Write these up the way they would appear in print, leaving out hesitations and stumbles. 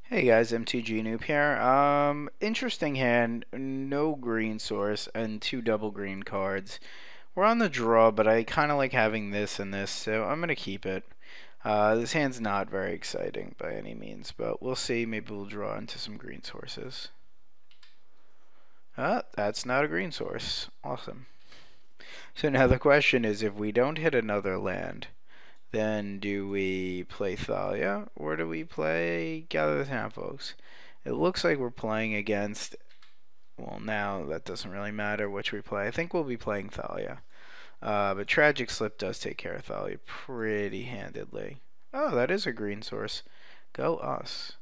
Hey guys, mtgnoob here. Interesting hand, no green source, and two double green cards. We're on the draw, but I kind of like having this and this, so I'm going to keep it. This hand's not very exciting by any means, but we'll see. Maybe we'll draw into some green sources. That's not a green source. Awesome. So now the question is, if we don't hit another land, then do we play Thalia or do we play Gather the Town Folks? It looks like we're playing against, well, now that doesn't really matter which we play. I think we'll be playing Thalia. But Tragic Slip does take care of Thalia pretty handedly. Oh, that is a green source. Go us.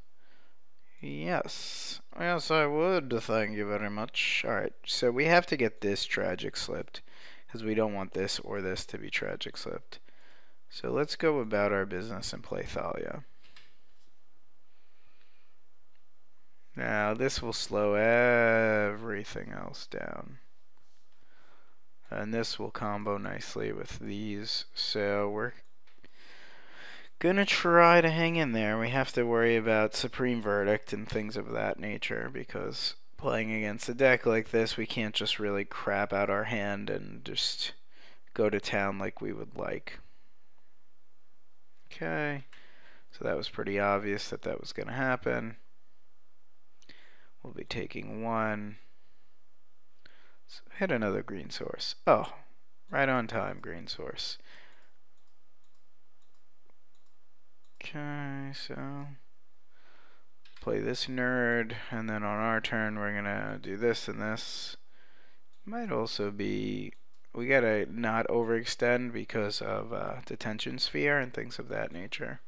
Yes. Yes, I would. Thank you very much. Alright, so we have to get this Tragic Slipped, because we don't want this or this to be Tragic Slipped. So let's go about our business and play Thalia. Now this will slow everything else down. And this will combo nicely with these. So we're gonna try to hang in there. We have to worry about Supreme Verdict and things of that nature, because playing against a deck like this, we can't just really crap out our hand and just go to town like we would like. Okay, so that was pretty obvious that that was going to happen. We'll be taking one. So hit another green source. Oh, right on time, green source. Okay, so play this nerd, and then on our turn we're going to do this and this. Might also be, we got to not overextend because of detention sphere and things of that nature.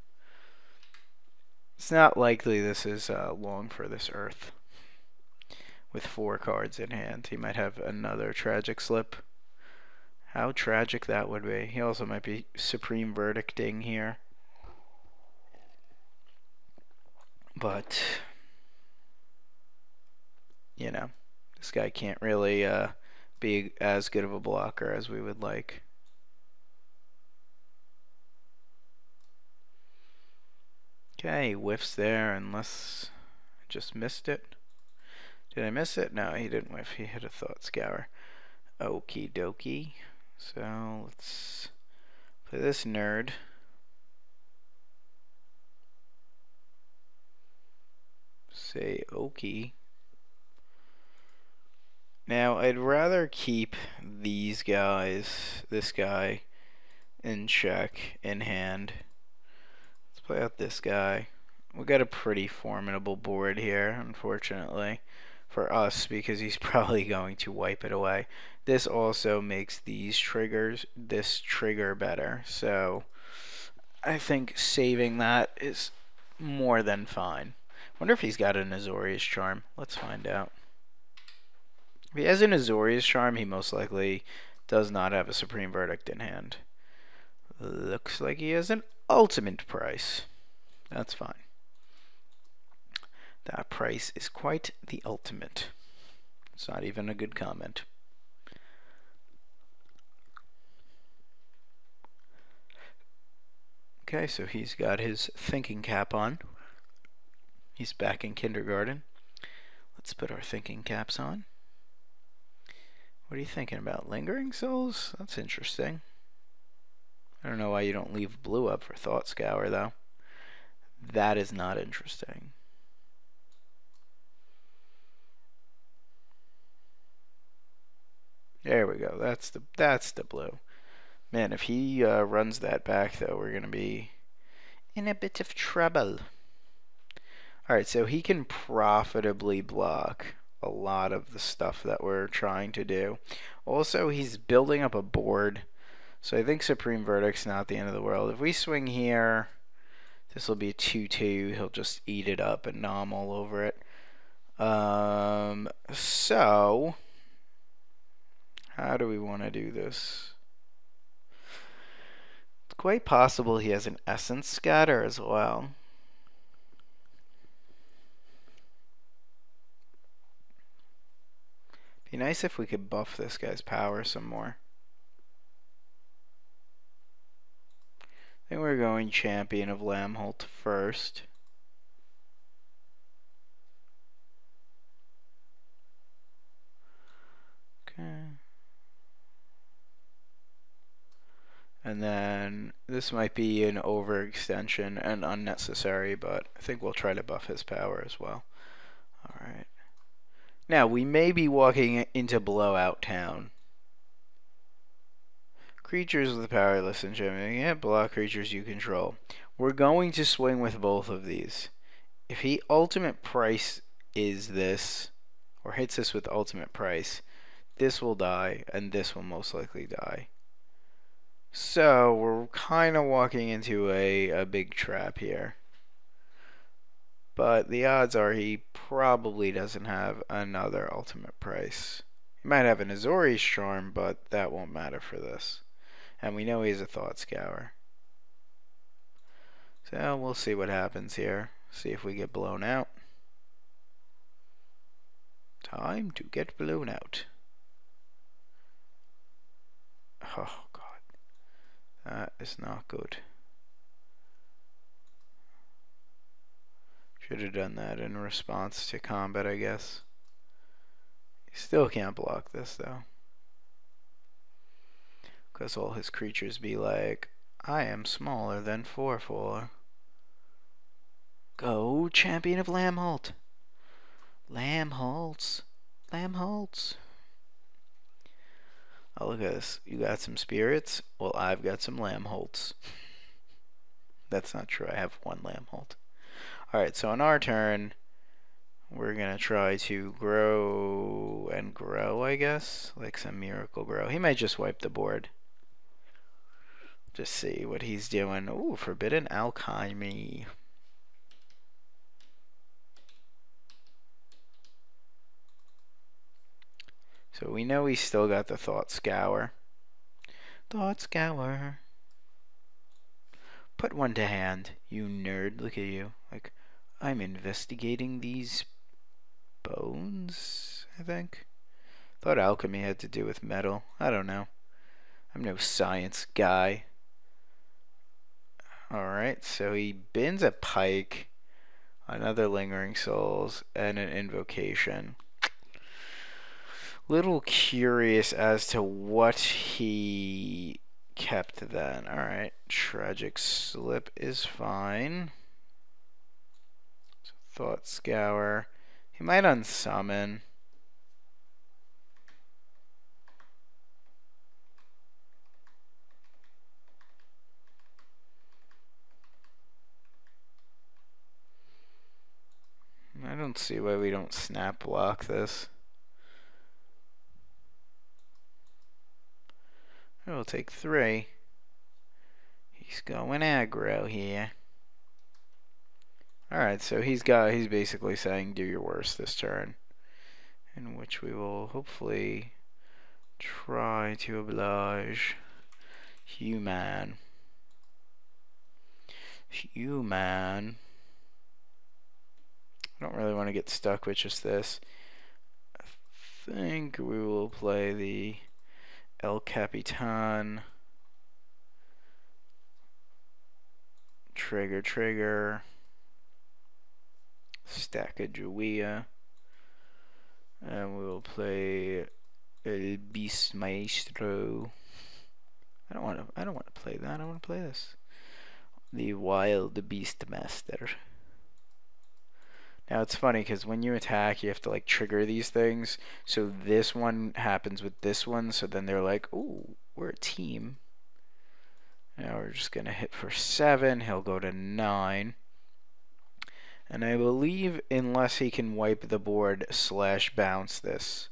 It's not likely this is long for this Earth. With 4 cards in hand, he might have another Tragic Slip. How tragic that would be. He also might be Supreme Verdicting here. But, you know, this guy can't really be as good of a blocker as we would like. Okay, whiffs there, unless I just missed it. Did I miss it? No, he didn't whiff. He hit a Thought Scour. Okie dokie. So let's play this nerd. Say okie. Now I'd rather keep these guys, this guy, in check, in hand. Let's play out this guy. We got a pretty formidable board here, unfortunately, for us, because he's probably going to wipe it away. This also makes these triggers, this trigger better, so I think saving that is more than fine. Wonder if he's got an Azorius Charm. Let's find out. If he has an Azorius Charm, he most likely does not have a Supreme Verdict in hand. Looks like he has an Ultimate Price. That's fine. That price is quite the ultimate. It's not even a good comment. Okay, so he's got his thinking cap on. He's back in kindergarten. Let's put our thinking caps on. What are you thinking about? Lingering Souls? That's interesting. I don't know why you don't leave blue up for Thought Scour, though. That is not interesting. There we go. That's the blue. Man, if he runs that back, though, we're going to be in a bit of trouble. Alright, so he can profitably block a lot of the stuff that we're trying to do. Also, he's building up a board, so I think Supreme Verdict's not the end of the world. If we swing here, this will be a 2-2. He'll just eat it up and nom all over it. So how do we want to do this? It's quite possible he has an Essence Scatter as well. Be nice if we could buff this guy's power some more. I think we're going Champion of Lamholt first. And then this might be an overextension and unnecessary, but I think we'll try to buff his power as well. Alright. Now, we may be walking into Blowout Town. Creatures with powerless enchantment. Yeah, block creatures you control. We're going to swing with both of these. If he ultimate price is this, or hits us with ultimate price, this will die, and this will most likely die. So, we're kind of walking into a big trap here. But the odds are he probably doesn't have another ultimate price. He might have an Azori's Charm, but that won't matter for this. And we know he has a Thought Scour. So we'll see what happens here. See if we get blown out. Time to get blown out. Oh god. That is not good. Should have done that in response to combat, I guess. He still can't block this, though. Because all his creatures be like, I am smaller than 4/4. Go, Champion of Lamholt! Lamholts! Lamholts! Oh, look at this. You got some spirits? Well, I've got some Lamholts. That's not true. I have one Lamholt. Alright, so on our turn, we're going to try to grow and grow, I guess. Like some miracle grow. He might just wipe the board. Just see what he's doing. Ooh, Forbidden Alchemy. So we know he's still got the Thought Scour. Thought Scour. Put one to hand, you nerd. Look at you. Like, I'm investigating these bones, I think. Thought alchemy had to do with metal. I don't know. I'm no science guy. Alright, so he bins a pike, another lingering souls, and an invocation. Little curious as to what he kept then. Alright, tragic slip is fine. So Thought Scour. He might unsummon. I don't see why we don't snap block this. We'll take 3. He's going aggro here. Alright, so he's basically saying do your worst this turn. In which we will hopefully try to oblige human. Human. I don't really want to get stuck with just this. I think we will play the El Capitan. Trigger. Stack a Juia. And we will play El Beast Maestro. I don't want to play that. I want to play this. The Wild Beast Master. Now it's funny because when you attack, you have to like trigger these things. So this one happens with this one. So then they're like, "Ooh, we're a team." Now we're just gonna hit for 7. He'll go to 9. And I believe unless he can wipe the board / bounce this,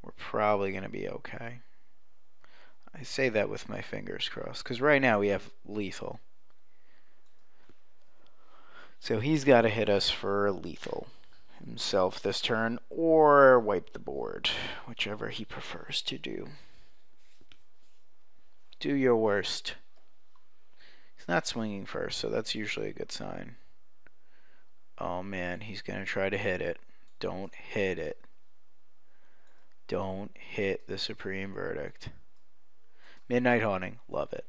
we're probably gonna be okay. I say that with my fingers crossed because right now we have lethal. So he's got to hit us for lethal himself this turn, or wipe the board, whichever he prefers to do. Do your worst. He's not swinging first, so that's usually a good sign. Oh man, he's going to try to hit it. Don't hit it. Don't hit the Supreme Verdict. Midnight Haunting, love it.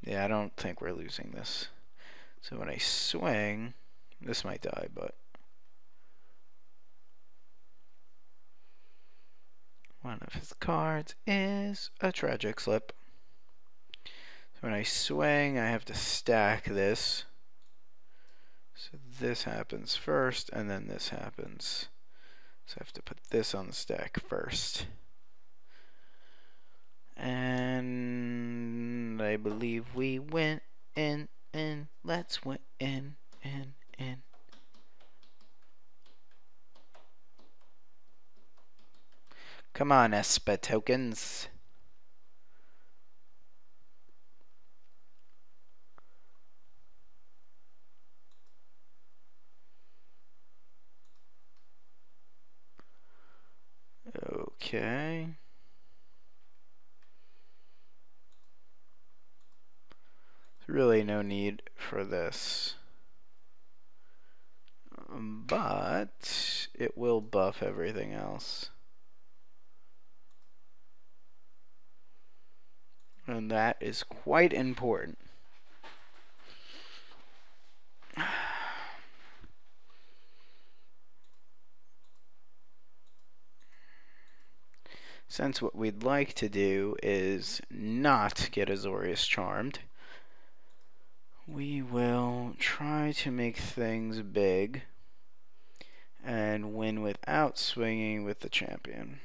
Yeah, I don't think we're losing this. So when I swing, this might die, but one of his cards is a tragic slip. When I swing, I have to stack this. So this happens first, and then this happens. So I have to put this on the stack first. And I believe we went in. Let's win in. Come on, Esper tokens. Okay. There's really no need for this. But it will buff everything else. And that is quite important. Since what we'd like to do is not get Azorius Charmed, we will try to make things big and win without swinging with the champion.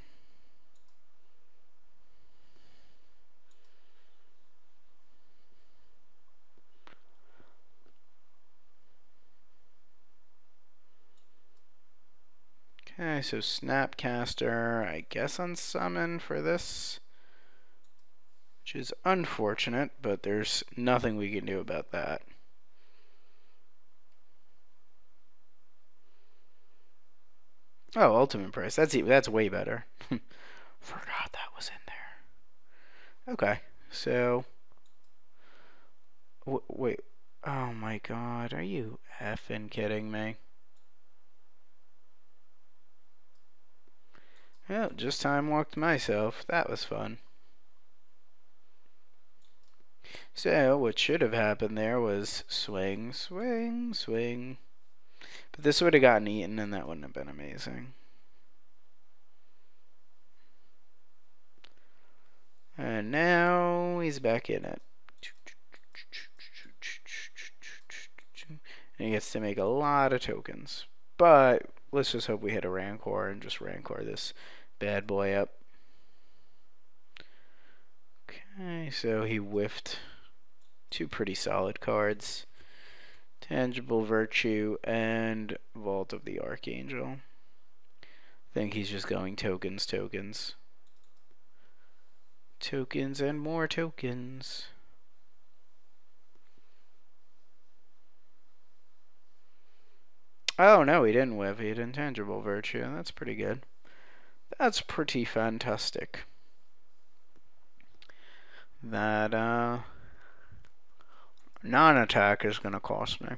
Okay, so Snapcaster, I guess on summon for this, which is unfortunate, but there's nothing we can do about that. Oh, ultimate price. That's way better. Forgot that was in there. Okay, so wait. Oh my God, are you effing kidding me? Well, just time walked myself. That was fun. So, what should have happened there was swing, swing, swing. But this would have gotten eaten, and that wouldn't have been amazing. And now he's back in it. And he gets to make a lot of tokens. But let's just hope we hit a Rancor and just Rancor this bad boy up. Okay, so he whiffed two pretty solid cards. Tangible Virtue and Vault of the Archangel. I think he's just going tokens, tokens. Tokens and more tokens. Oh no, he didn't whiff. He had Intangible Virtue. That's pretty good. That's pretty fantastic. That non-attack is going to cost me.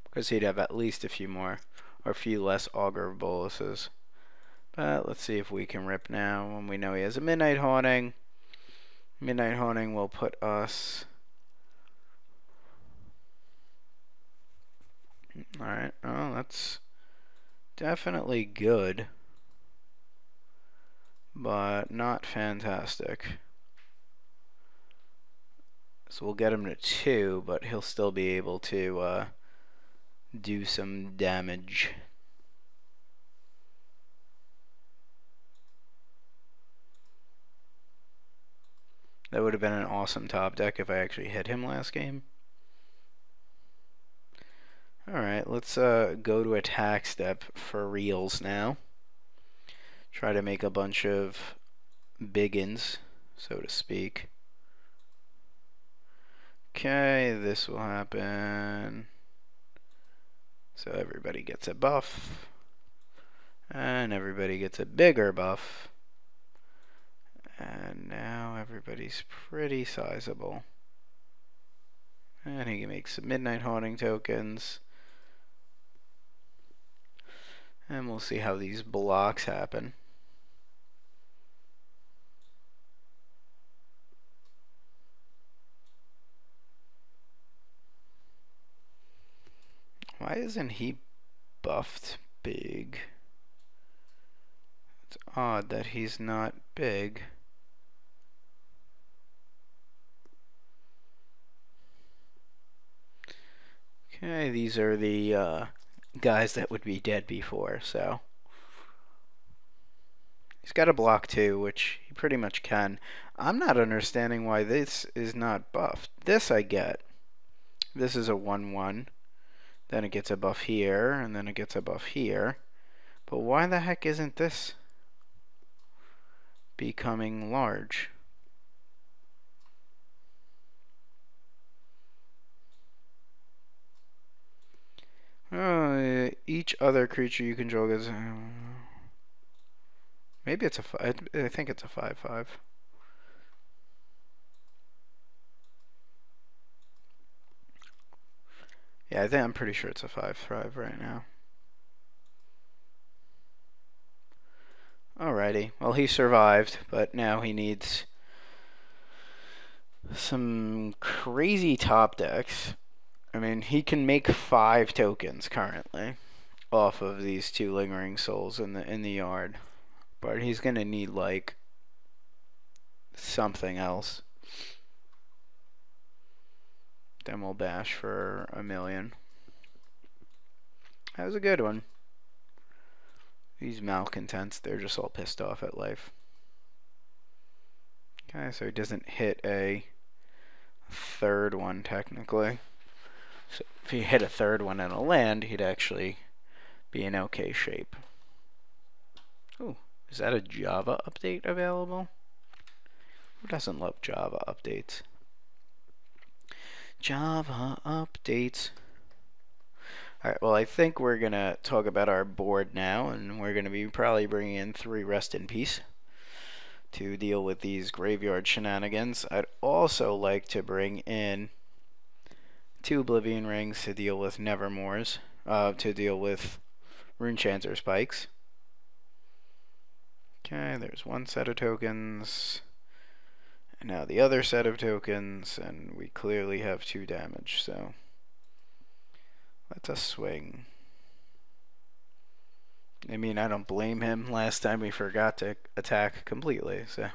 Because he'd have at least a few more, or a few less Augur of Boluses. But let's see if we can rip now when we know he has a Midnight Haunting. Midnight Haunting will put us... Alright, oh, that's definitely good. But not fantastic. So we'll get him to 2, but he'll still be able to do some damage. That would have been an awesome top deck if I actually hit him last game. Alright, let's go to attack step for reals now. Try to make a bunch of biggins, so to speak. Okay, this will happen. So everybody gets a buff. And everybody gets a bigger buff. And now everybody's pretty sizable. And he can make some Midnight Haunting tokens. And we'll see how these blocks happen. Why isn't he buffed big? It's odd that he's not big. Okay, these are the guys that would be dead before, so. He's got a block too, which he pretty much can. I'm not understanding why this is not buffed. This I get. This is a 1/1. Then it gets a buff here, and then it gets a buff here. But why the heck isn't this becoming large? Each other creature you control gets... maybe it's a 5. I think it's a 5/5. Yeah, I'm pretty sure it's a 5/5 right now. Alrighty. Well, he survived, but now he needs some crazy top decks. I mean, he can make 5 tokens currently off of these 2 lingering souls in the yard, but he's gonna need like something else. Then we'll bash for 1,000,000. That was a good one. These malcontents, they're just all pissed off at life. Okay, so he doesn't hit a 3rd one technically. So if he hit a 3rd one in a land, he'd actually be in okay shape. Ooh, is that a Java update available? Who doesn't love Java updates? Java updates. Alright, well, I think we're going to talk about our board now, and we're going to be probably bringing in 3 Rest in Peace to deal with these graveyard shenanigans. I'd also like to bring in 2 Oblivion Rings to deal with Nevermores, to deal with Runechanter Spikes. Okay, there's 1 set of tokens. And now the other set of tokens, and we clearly have 2 damage, so let us swing. I mean, I don't blame him. Last time we forgot to attack completely, so.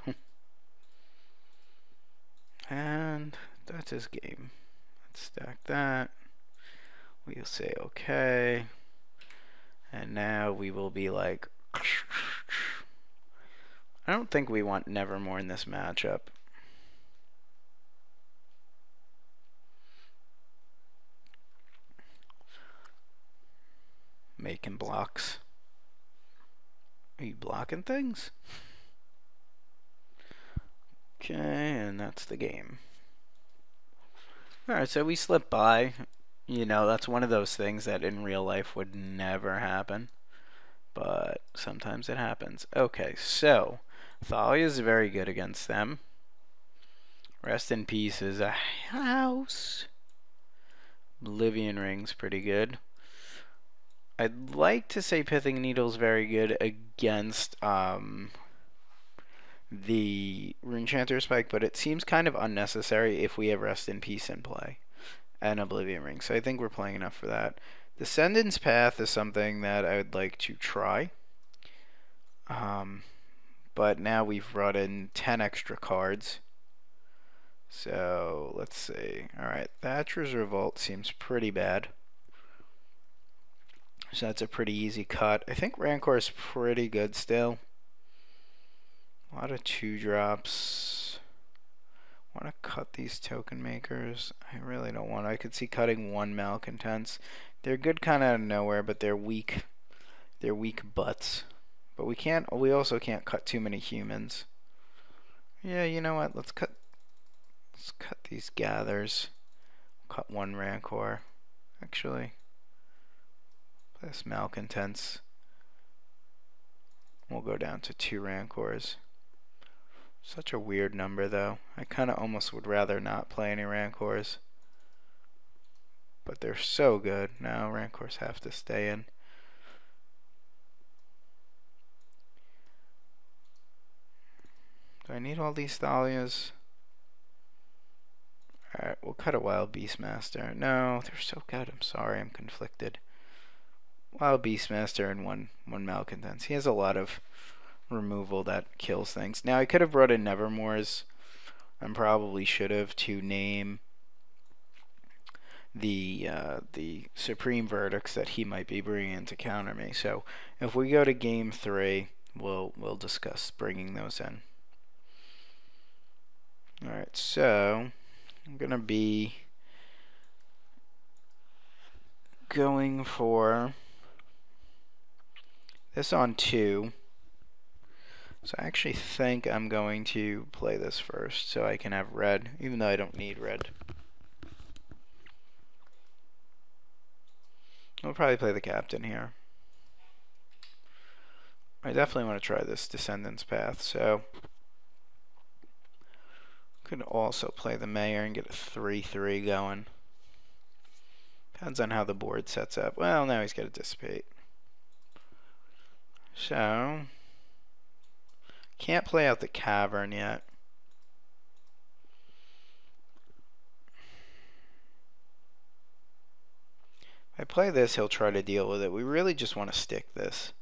And that's his game. Let's stack that. We'll say okay. And now we will be like, I don't think we want Nevermore in this matchup. Making blocks. Are you blocking things? Okay, and that's the game. Alright, so we slipped by. You know, that's one of those things that in real life would never happen. But sometimes it happens. Okay, so Thalia is very good against them. Rest in Peace is a house. Oblivion Ring's pretty good. I'd like to say Pithing Needle's very good against the Runechanter Spike, but it seems kind of unnecessary if we have Rest in Peace in play and Oblivion Ring. So I think we're playing enough for that. Descendant's Path is something that I would like to try. But now we've brought in 10 extra cards. So let's see. Alright, Thatcher's Revolt seems pretty bad. So that's a pretty easy cut. I think Rancor is pretty good still. A lot of 2-drops. Want to cut these token makers? I really don't want to. I could see cutting 1 Malcontents. They're good kind of out of nowhere, but they're weak. They're weak butts. But we can't. We also can't cut too many humans. Yeah, you know what? Let's cut these gathers. Cut 1 Rancor. Actually. This Malcontents. We'll go down to 2 Rancors. Such a weird number, though. I kind of almost would rather not play any Rancors. But they're so good. Now Rancors have to stay in. Do I need all these Thalias? Alright, we'll cut a Wild Beastmaster. No, they're so good. I'm sorry, I'm conflicted. Wild Beastmaster and one Malcontents. He has a lot of removal that kills things. Now I could have brought in Nevermores, and probably should have, to name the supreme verdicts that he might be bringing to counter me. So if we go to game 3, we'll discuss bringing those in. All right, so I'm gonna be going for this on 2. So I actually think I'm going to play this first so I can have red, even though I don't need red. I'll probably play the captain here. I definitely want to try this Descendant's Path, so could also play the mayor and get a 3/3 going. Depends on how the board sets up. Well, now he's got to dissipate. So can't play out the cavern yet. If I play this, he'll try to deal with it. We really just want to stick this.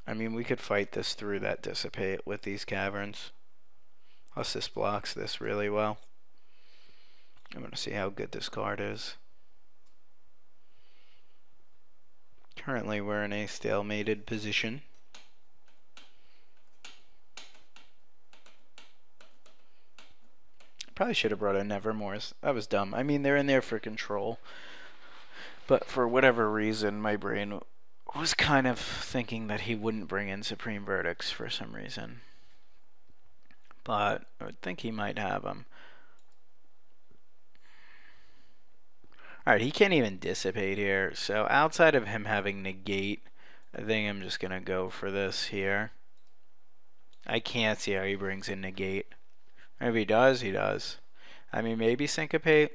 I mean, we could fight this through that dissipate with these caverns. Plus this blocks this really well. I'm going to see how good this card is. Currently we're in a stalemated position. Probably should have brought in Nevermores. That was dumb. I mean, they're in there for control. But for whatever reason, my brain was kind of thinking that he wouldn't bring in Supreme Verdicts for some reason. But I would think he might have them. Alright, he can't even dissipate here. So outside of him having negate, I think I'm just going to go for this here. I can't see how he brings in negate. If he does, he does. I mean, maybe syncopate,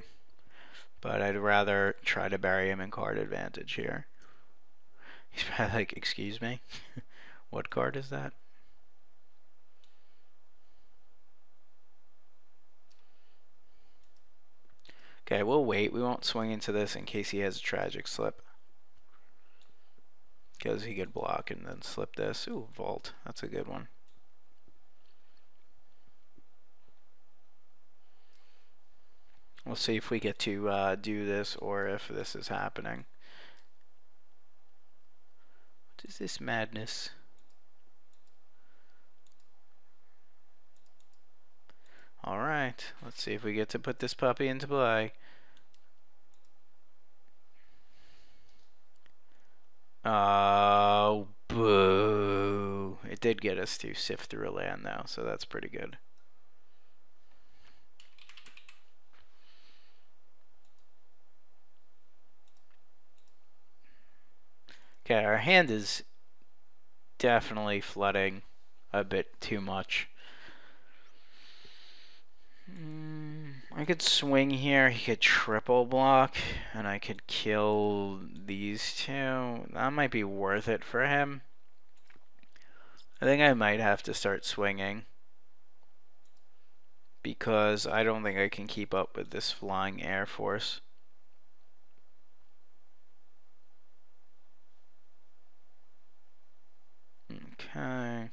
but I'd rather try to bury him in card advantage here. He's probably like, excuse me? What card is that? Okay, we'll wait. We won't swing into this in case he has a tragic slip. Because he could block and then slip this. Ooh, vault. That's a good one. We'll see if we get to do this or if this is happening. What is this madness? Alright, let's see if we get to put this puppy into play. Oh, boo. It did get us to sift through a land though, so that's pretty good. Okay, our hand is definitely flooding a bit too much. I could swing here, he could triple block, and I could kill these two. That might be worth it for him. I think I might have to start swinging, because I don't think I can keep up with this flying air force. Okay.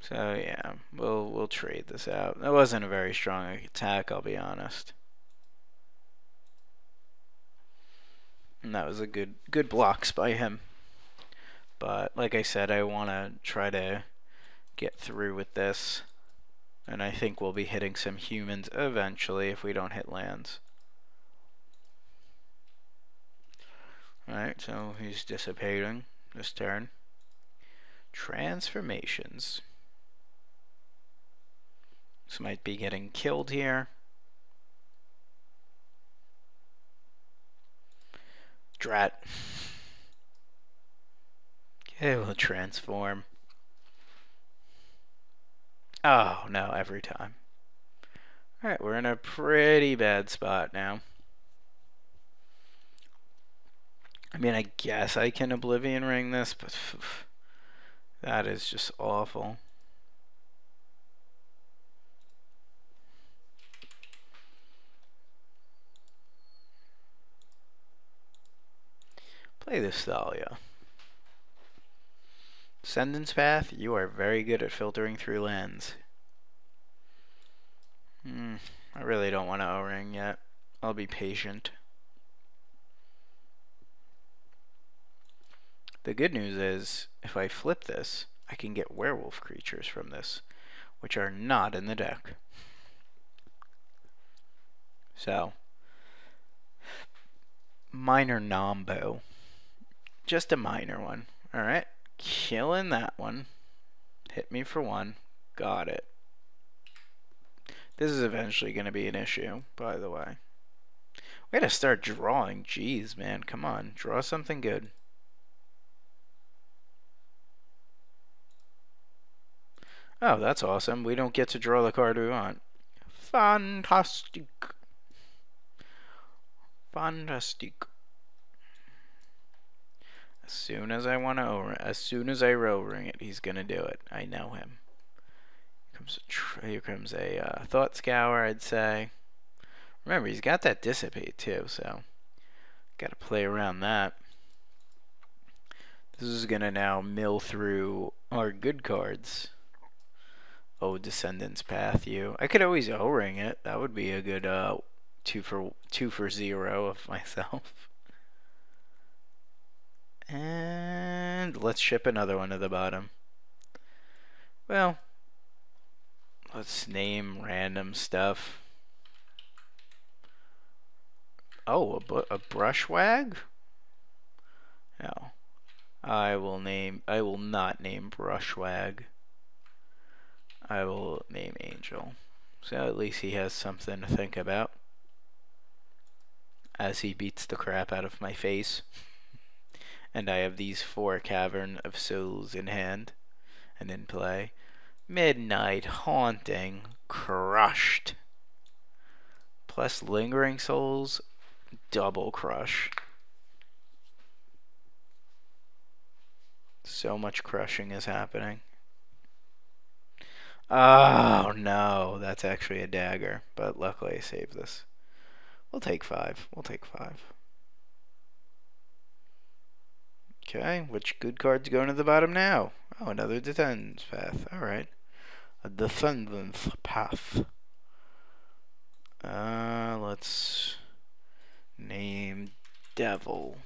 So yeah, we'll trade this out. That wasn't a very strong attack, I'll be honest. And that was a good blocks by him. But like I said, I want to try to get through with this. And I think we'll be hitting some humans eventually if we don't hit lands. Alright, so he's dissipating this turn. Transformations. This might be getting killed here. Drat. Okay, we'll transform. Oh, no, every time. Alright, we're in a pretty bad spot now. I mean, I guess I can Oblivion Ring this, but that is just awful. Play this Thalia. Descendants Path, you are very good at filtering through lands. I really don't want to O-ring yet. I'll be patient. The good news is, if I flip this, I can get werewolf creatures from this, which are not in the deck. So, minor nombo. Just a minor one. Alright, killing that one. Hit me for one. Got it. This is eventually going to be an issue, by the way. We gotta start drawing. Jeez, man, come on. Draw something good. Oh, that's awesome. We don't get to draw the card we want. Fantastic. Fantastic. As soon as I want to as soon as I O-ring it, he's gonna do it. I know him. Here comes a Thought Scour, I'd say. Remember, he's got that Dissipate too, so gotta play around that. This is gonna now mill through our good cards. Oh, Descendants Path you. I could always O-ring it. That would be a good 2 for 0 of myself. And let's ship another one to the bottom. Well, let's name random stuff. Oh, a Brushwag? No. I will not name Brushwag. I will name Angel. So at least he has something to think about as he beats the crap out of my face. And I have these 4 Cavern of Souls in hand and in play. Midnight Haunting, crushed. Plus Lingering Souls, double crush. So much crushing is happening. Oh no, that's actually a dagger, but luckily I saved this. We'll take 5. We'll take 5. Okay, which good card's going to the bottom now? Oh, another Descendants Path. Alright. A Descendants Path. Let's name Devil.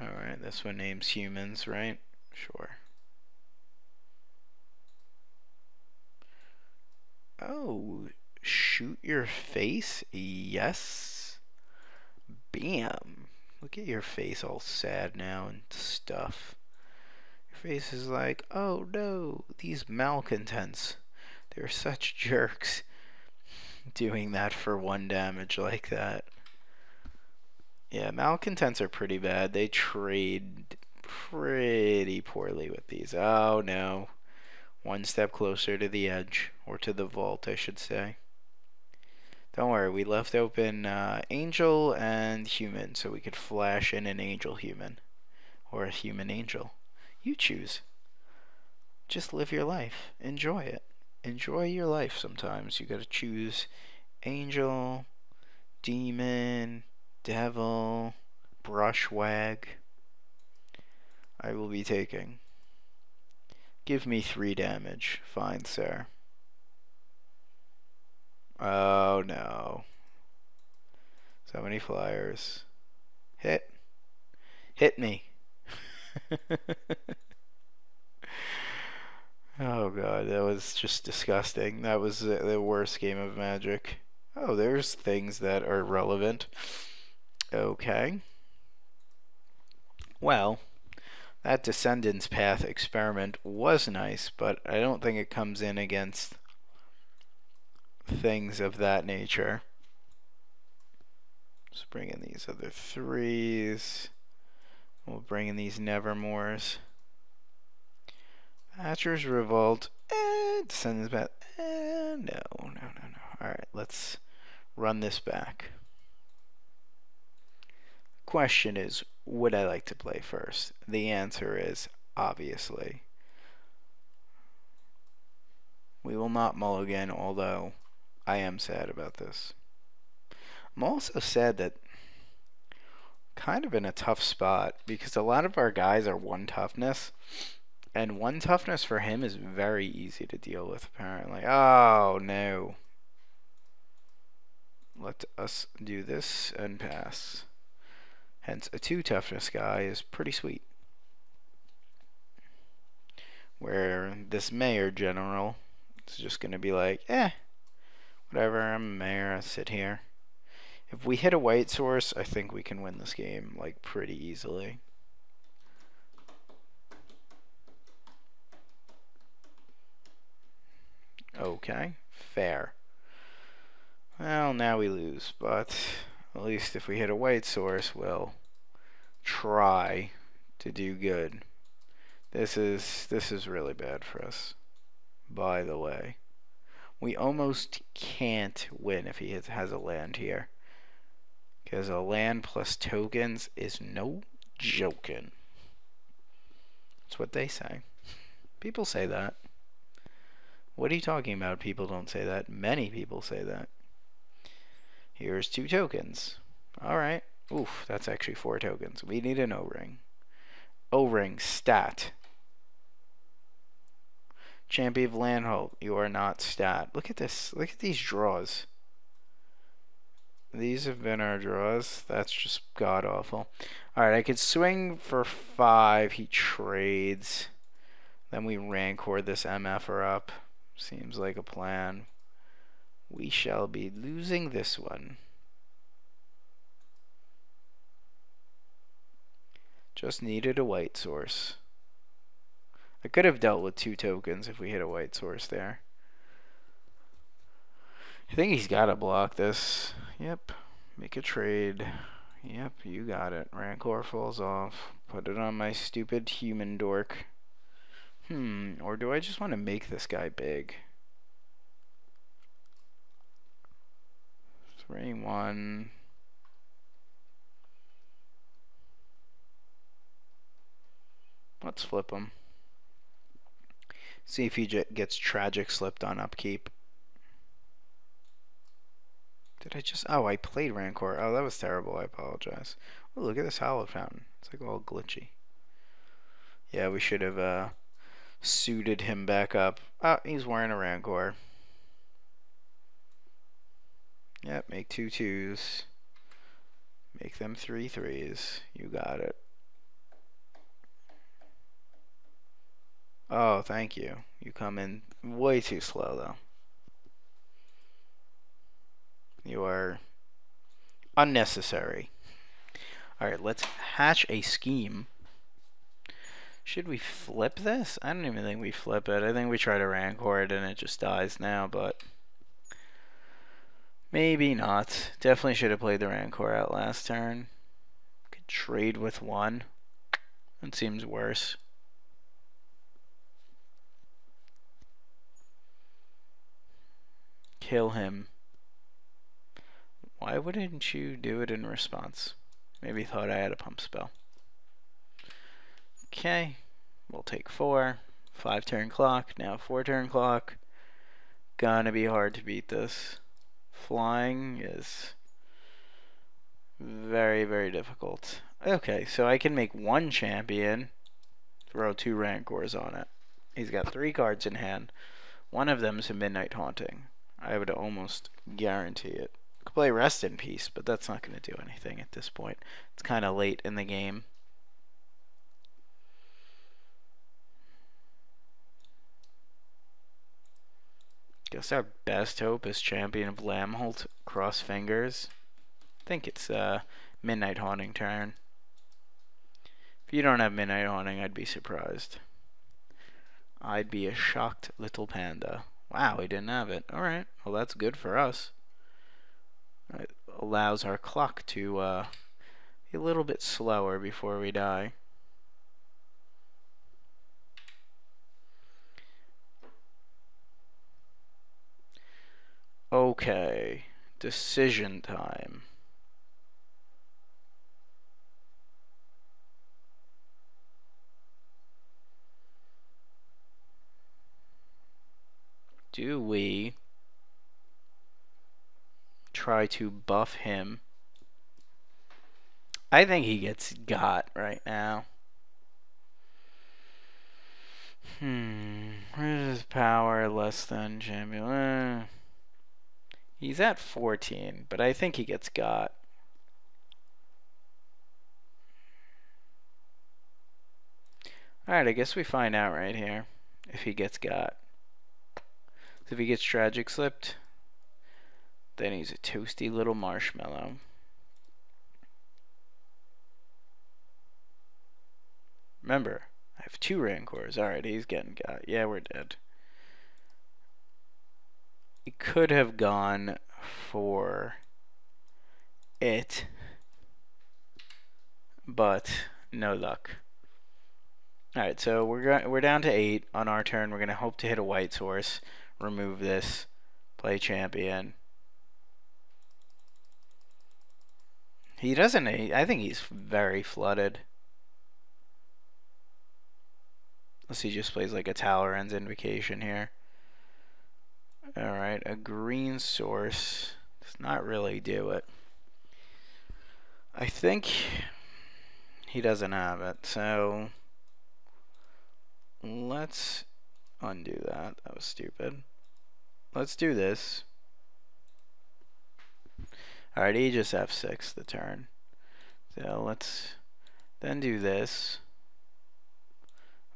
Alright, this one names humans, right? Sure. Oh, shoot your face? Yes. Bam. Look at your face all sad now and stuff. Your face is like, oh no, these malcontents. They're such jerks. Doing that for 1 damage like that. Yeah, malcontents are pretty bad. They trade pretty poorly with these. Oh no. 1 step closer to the edge. Or to the vault, I should say. Don't worry, we left open Angel and Human, so we could flash in an Angel Human. Or a Human Angel. You choose. Just live your life. Enjoy it. Enjoy your life sometimes. You gotta choose Angel, Demon, Devil, Brushwag. I will be taking. Give me 3 damage. Fine, sir. Oh no. So many flyers. Hit. Hit me. Oh god, that was just disgusting. That was the worst game of Magic. Oh, there's things that are relevant. Okay. Well, that Descendants Path experiment was nice, but I don't think it comes in against things of that nature. Let's bring in these other 3s. We'll bring in these Nevermores. Hatcher's Revolt. Descendants Path. No. Alright, let's run this back. Question is, would I like to play first? The answer is, obviously. We will not mulligan, although I am sad about this. I'm also sad that kind of in a tough spot because a lot of our guys are 1 toughness, and 1 toughness for him is very easy to deal with, apparently. Oh, no. Let us do this and pass. Hence, a 2 toughness guy is pretty sweet. Where this mayor general is just going to be like, whatever, I'm a mayor, I sit here. If we hit a white source, I think we can win this game, like, pretty easily. Okay, fair. Well, now we lose, but at least if we hit a white source, we'll try to do good. This is really bad for us, by the way. We almost can't win if he has a land here. Because a land plus tokens is no joking. That's what they say. People say that. What are you talking about? People don't say that. Many people say that. Here's 2 tokens. Alright. Oof, that's actually 4 tokens. We need an O-ring. O-ring stat. Champion of Landhold, you are not stat. Look at this. Look at these draws. These have been our draws. That's just god awful. Alright, I could swing for 5. He trades. Then we rancor this MFer up. Seems like a plan. We shall be losing this one. Just needed a white source. I could have dealt with 2 tokens if we hit a white source there. I think he's got to block this. Yep. Make a trade. Yep, you got it. Rancor falls off. Put it on my stupid human dork. Or do I just want to make this guy big? 3-1. Let's flip him. See if he gets tragic slipped on upkeep. Did I just... Oh, I played Rancor. Oh, that was terrible. I apologize. Oh, look at this Hallowed Fountain. It's like all glitchy. Yeah, we should have suited him back up. Oh, he's wearing a Rancor. Yep, make 2 2s. Make them 3 3s. You got it. Oh, thank you. You come in way too slow, though. You are unnecessary. Alright, let's hatch a scheme. Should we flip this? I don't even think we flip it. I think we try to Rancor it and it just dies now, but maybe not. Definitely should have played the Rancor out last turn. Could trade with 1. That seems worse. Kill him. Why wouldn't you do it in response? Maybe thought I had a pump spell. Okay, we'll take 4. 5 turn clock, now 4 turn clock. Gonna be hard to beat this. Flying is very, very difficult. Okay, so I can make 1 champion, throw 2 Rancors on it. He's got 3 cards in hand. One of them is a Midnight Haunting. I would almost guarantee it. I could play Rest in Peace, but that's not going to do anything at this point. It's kind of late in the game. Guess our best hope is Champion of Lamholt, cross fingers. I think it's Midnight Haunting turn. If you don't have Midnight Haunting, I'd be surprised. I'd be a shocked little panda. Wow, he didn't have it. Alright, well that's good for us. It allows our clock to be a little bit slower before we die. Okay, decision time. Do we try to buff him I think he gets got right now. Where's his power? Less than champion. He's at 14, but I think he gets got. Alright, I guess we find out right here if he gets got. So if he gets tragic slipped, then he's a toasty little marshmallow. Remember, I have 2 Rancors. Alright, he's getting got. Yeah, we're dead. He could have gone for it, but no luck. Alright, so we're down to 8 on our turn. We're going to hope to hit a white source, remove this, play champion. He doesn't, I think he's very flooded. Unless he just plays like a Talrand's Invocation here. Alright, a green source does not really do it. I think he doesn't have it, so let's undo that. That was stupid. Let's do this. Alright, he just F6 the turn. So let's then do this.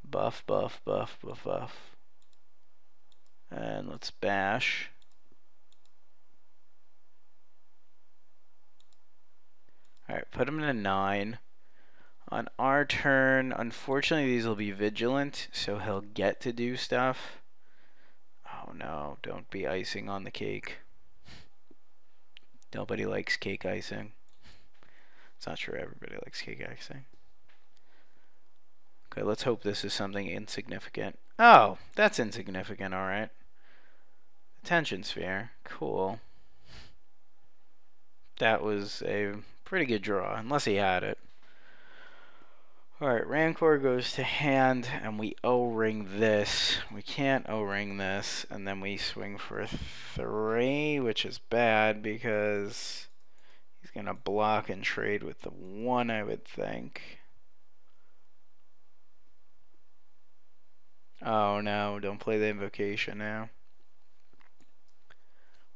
Buff, buff, buff, buff, buff. And let's bash. Alright, put him in a 9. On our turn, unfortunately these will be vigilant, so he'll get to do stuff. Oh no, don't be icing on the cake. Nobody likes cake icing. It's not true, everybody likes cake icing. Okay, let's hope this is something insignificant. Oh, that's insignificant, alright. Attention sphere, cool. That was a pretty good draw, unless he had it. Alright, Rancor goes to hand, and we O-ring this. We can't O-ring this, and then we swing for 3, which is bad because he's going to block and trade with the 1, I would think. Oh no, don't play the invocation now.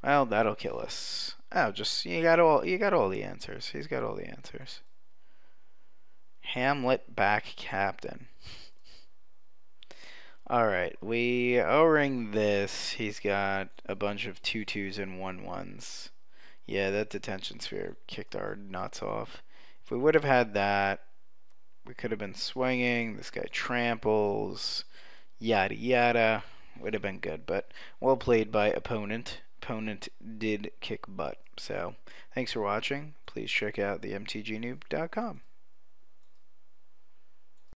Well, that'll kill us. Oh, just you got all the answers. He's got all the answers. Hamlet back captain. Alright, we O-ring this. He's got a bunch of 2/2s and 1/1s. Yeah, that detention sphere kicked our nuts off. If we would have had that, we could have been swinging. This guy tramples. Yada yada. Would have been good, but well played by opponent. Opponent did kick butt. So, thanks for watching. Please check out themtgnoob.com.